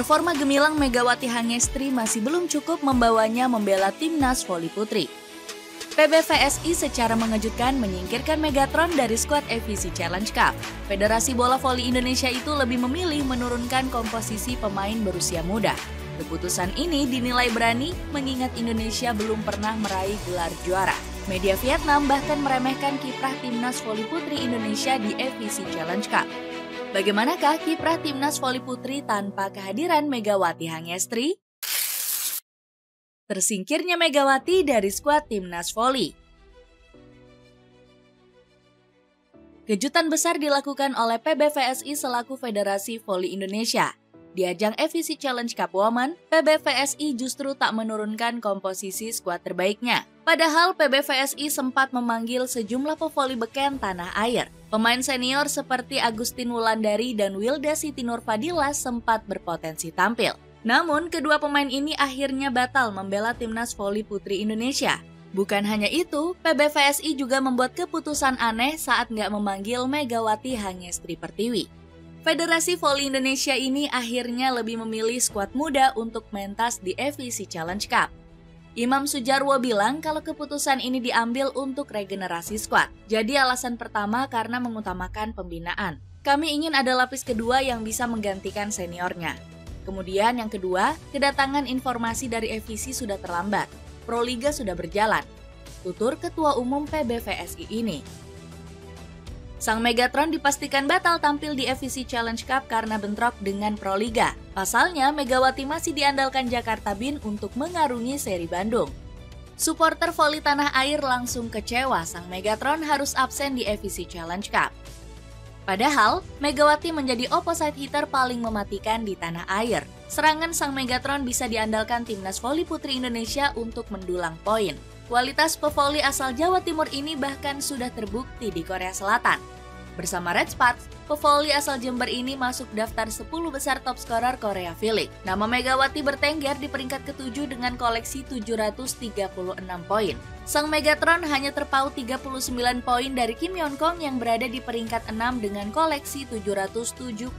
Performa gemilang Megawati Hangestri masih belum cukup membawanya membela timnas voli putri. PBVSI secara mengejutkan menyingkirkan Megatron dari skuad FVC Challenge Cup. Federasi Bola Voli Indonesia itu lebih memilih menurunkan komposisi pemain berusia muda. Keputusan ini dinilai berani mengingat Indonesia belum pernah meraih gelar juara. Media Vietnam bahkan meremehkan kiprah timnas voli putri Indonesia di FVC Challenge Cup. Bagaimanakah kiprah timnas voli putri tanpa kehadiran Megawati Hangestri? Tersingkirnya Megawati dari skuad timnas voli. Kejutan besar dilakukan oleh PBVSI selaku Federasi Voli Indonesia. Di ajang FVC Challenge Cup Women, PBVSI justru tak menurunkan komposisi skuad terbaiknya. Padahal PBVSI sempat memanggil sejumlah pevoli beken tanah air. Pemain senior seperti Agustin Wulandari dan Wilda Siti Nurfadila sempat berpotensi tampil. Namun, kedua pemain ini akhirnya batal membela timnas voli putri Indonesia. Bukan hanya itu, PBVSI juga membuat keputusan aneh saat nggak memanggil Megawati Hangestri Pertiwi. Federasi Voli Indonesia ini akhirnya lebih memilih skuad muda untuk mentas di FVC Challenge Cup. Imam Sujarwo bilang kalau keputusan ini diambil untuk regenerasi skuad. Jadi alasan pertama karena mengutamakan pembinaan. Kami ingin ada lapis kedua yang bisa menggantikan seniornya. Kemudian yang kedua, kedatangan informasi dari FVC sudah terlambat. Proliga sudah berjalan. Tutur Ketua Umum PBVSI ini. Sang Megatron dipastikan batal tampil di FVC Challenge Cup karena bentrok dengan Proliga. Pasalnya, Megawati masih diandalkan Jakarta BIN untuk mengarungi seri Bandung. Supporter voli tanah air langsung kecewa sang Megatron harus absen di FVC Challenge Cup. Padahal, Megawati menjadi opposite hitter paling mematikan di tanah air. Serangan sang Megatron bisa diandalkan timnas voli putri Indonesia untuk mendulang poin. Kualitas pevoli asal Jawa Timur ini bahkan sudah terbukti di Korea Selatan. Bersama Red Spats, pevoli asal Jember ini masuk daftar 10 besar top scorer Korea V-League. Nama Megawati bertengger di peringkat ke-7 dengan koleksi 736 poin. Sang Megatron hanya terpaut 39 poin dari Kim Yeon Kong yang berada di peringkat 6 dengan koleksi 775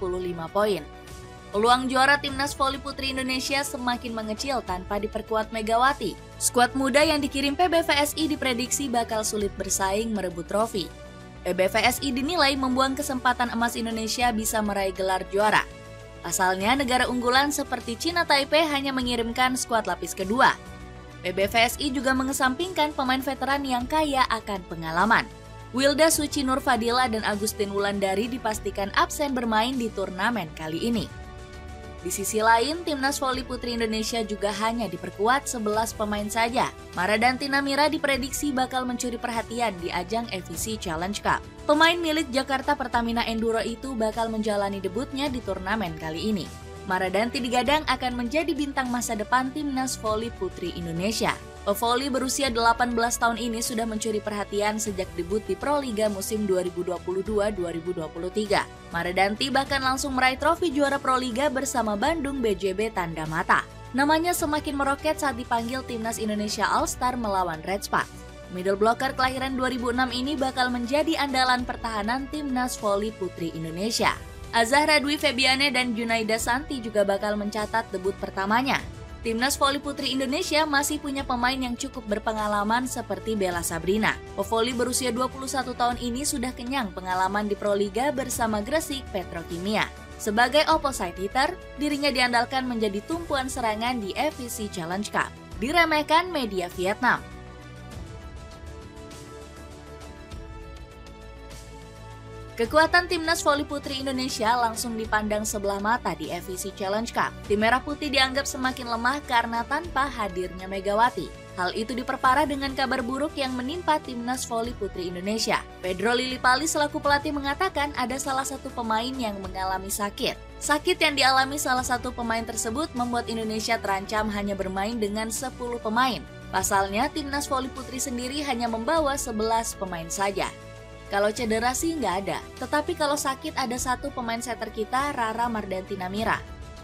poin. Peluang juara timnas voli putri Indonesia semakin mengecil tanpa diperkuat Megawati. Skuad muda yang dikirim PBVSI diprediksi bakal sulit bersaing merebut trofi. PBVSI dinilai membuang kesempatan emas Indonesia bisa meraih gelar juara. Pasalnya, negara unggulan seperti China Taipei hanya mengirimkan skuad lapis kedua. PBVSI juga mengesampingkan pemain veteran yang kaya akan pengalaman. Wilda Siti Nurfadila dan Agustin Wulandari dipastikan absen bermain di turnamen kali ini. Di sisi lain, timnas voli putri Indonesia juga hanya diperkuat 11 pemain saja. Maradanti Namira diprediksi bakal mencuri perhatian di ajang FVC Challenge Cup. Pemain milik Jakarta Pertamina Enduro itu bakal menjalani debutnya di turnamen kali ini. Maradanti digadang akan menjadi bintang masa depan timnas voli putri Indonesia. Pevoli berusia 18 tahun ini sudah mencuri perhatian sejak debut di Proliga musim 2022-2023. Maradanti bahkan langsung meraih trofi juara Proliga bersama Bandung BJB Tanda Mata. Namanya semakin meroket saat dipanggil timnas Indonesia All-Star melawan Red Spats. Middle blocker kelahiran 2006 ini bakal menjadi andalan pertahanan timnas voli putri Indonesia. Azahra Dwi Febiane dan Junaida Santi juga bakal mencatat debut pertamanya. Timnas voli putri Indonesia masih punya pemain yang cukup berpengalaman seperti Bella Sabrina. Pevoli berusia 21 tahun ini sudah kenyang pengalaman di Proliga bersama Gresik Petrokimia. Sebagai opposite hitter, dirinya diandalkan menjadi tumpuan serangan di FVC Challenge Cup. Diremehkan media Vietnam. Kekuatan timnas voli putri Indonesia langsung dipandang sebelah mata di FVC Challenge Cup. Tim Merah Putih dianggap semakin lemah karena tanpa hadirnya Megawati. Hal itu diperparah dengan kabar buruk yang menimpa timnas voli putri Indonesia. Pedro Lillipali selaku pelatih mengatakan ada salah satu pemain yang mengalami sakit. Sakit yang dialami salah satu pemain tersebut membuat Indonesia terancam hanya bermain dengan 10 pemain. Pasalnya, timnas voli putri sendiri hanya membawa 11 pemain saja. Kalau cedera sih nggak ada, tetapi kalau sakit ada satu pemain setter kita, Rara Mardanti Namira.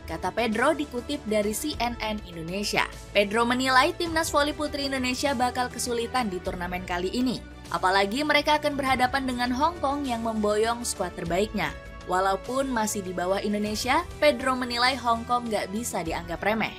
Kata Pedro dikutip dari CNN Indonesia. Pedro menilai timnas voli putri Indonesia bakal kesulitan di turnamen kali ini. Apalagi mereka akan berhadapan dengan Hong Kong yang memboyong skuad terbaiknya. Walaupun masih di bawah Indonesia, Pedro menilai Hong Kong nggak bisa dianggap remeh.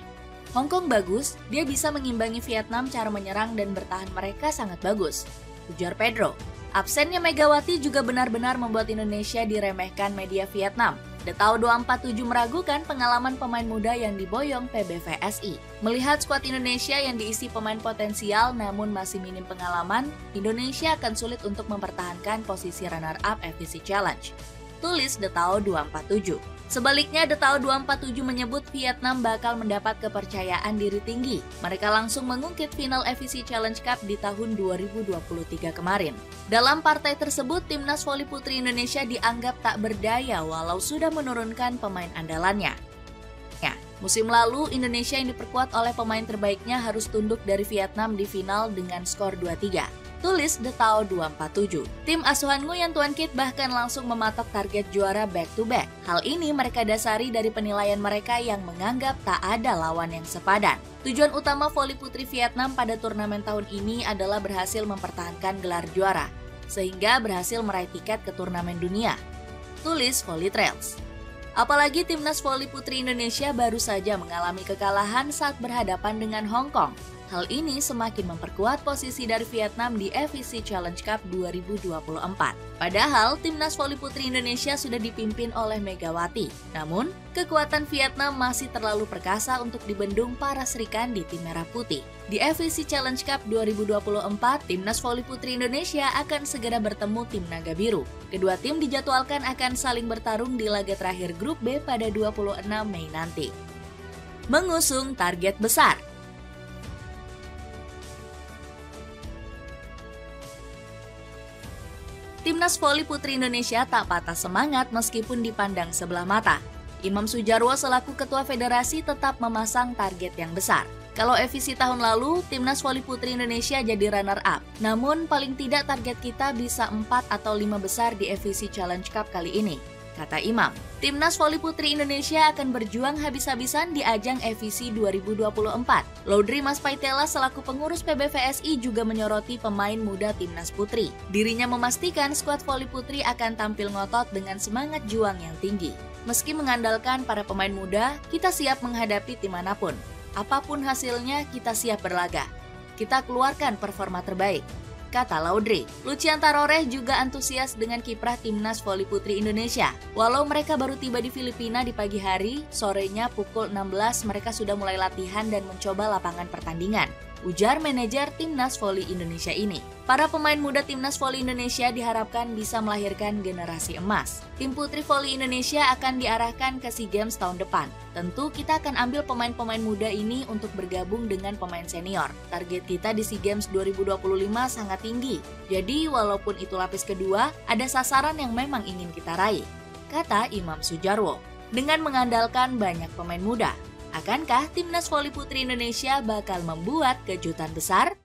Hong Kong bagus, dia bisa mengimbangi Vietnam, cara menyerang dan bertahan mereka sangat bagus, ujar Pedro. Absennya Megawati juga benar-benar membuat Indonesia diremehkan media Vietnam. The Tao 247 meragukan pengalaman pemain muda yang diboyong PBVSI. Melihat skuad Indonesia yang diisi pemain potensial namun masih minim pengalaman, Indonesia akan sulit untuk mempertahankan posisi runner-up FVC Challenge, tulis The Tao 247. Sebaliknya, The Tao 247 menyebut Vietnam bakal mendapat kepercayaan diri tinggi. Mereka langsung mengungkit final FVC Challenge Cup di tahun 2023 kemarin. Dalam partai tersebut, timnas voli putri Indonesia dianggap tak berdaya walau sudah menurunkan pemain andalannya. Musim lalu, Indonesia yang diperkuat oleh pemain terbaiknya harus tunduk dari Vietnam di final dengan skor 2-3. Tulis The Tao 247. Tim asuhan Nguyen Tuan Kit bahkan langsung mematok target juara back-to-back. Hal ini mereka dasari dari penilaian mereka yang menganggap tak ada lawan yang sepadan. Tujuan utama voli putri Vietnam pada turnamen tahun ini adalah berhasil mempertahankan gelar juara, sehingga berhasil meraih tiket ke turnamen dunia. Tulis Volley Trails. Apalagi timnas voli putri Indonesia baru saja mengalami kekalahan saat berhadapan dengan Hong Kong. Hal ini semakin memperkuat posisi dari Vietnam di FVC Challenge Cup 2024. Padahal, timnas voli putri Indonesia sudah dipimpin oleh Megawati. Namun, kekuatan Vietnam masih terlalu perkasa untuk dibendung para Serikandi tim Merah Putih. Di FVC Challenge Cup 2024, timnas voli putri Indonesia akan segera bertemu tim Naga Biru. Kedua tim dijadwalkan akan saling bertarung di laga terakhir Grup B pada 26 Mei nanti. Mengusung target besar. Timnas voli putri Indonesia tak patah semangat meskipun dipandang sebelah mata. Imam Sujarwo selaku Ketua Federasi tetap memasang target yang besar. Kalau FVC tahun lalu, Timnas voli putri Indonesia jadi runner-up. Namun paling tidak target kita bisa 4 atau 5 besar di FVC Challenge Cup kali ini, kata Imam. Timnas voli putri Indonesia akan berjuang habis-habisan di ajang FVC 2024. Laudri Mas Paitela selaku pengurus PBVSI juga menyoroti pemain muda timnas putri. Dirinya memastikan skuad voli putri akan tampil ngotot dengan semangat juang yang tinggi. Meski mengandalkan para pemain muda, kita siap menghadapi tim manapun. Apapun hasilnya, kita siap berlaga. Kita keluarkan performa terbaik, kata Laudri. Lucian Taroreh juga antusias dengan kiprah timnas voli putri Indonesia. Walau mereka baru tiba di Filipina di pagi hari, sorenya pukul 16 mereka sudah mulai latihan dan mencoba lapangan pertandingan, ujar manajer timnas voli Indonesia ini. Para pemain muda timnas voli Indonesia diharapkan bisa melahirkan generasi emas. Tim putri voli Indonesia akan diarahkan ke SEA Games tahun depan. Tentu kita akan ambil pemain-pemain muda ini untuk bergabung dengan pemain senior. Target kita di SEA Games 2025 sangat tinggi. Jadi walaupun itu lapis kedua, ada sasaran yang memang ingin kita raih, kata Imam Sujarwo. Dengan mengandalkan banyak pemain muda, akankah timnas voli putri Indonesia bakal membuat kejutan besar?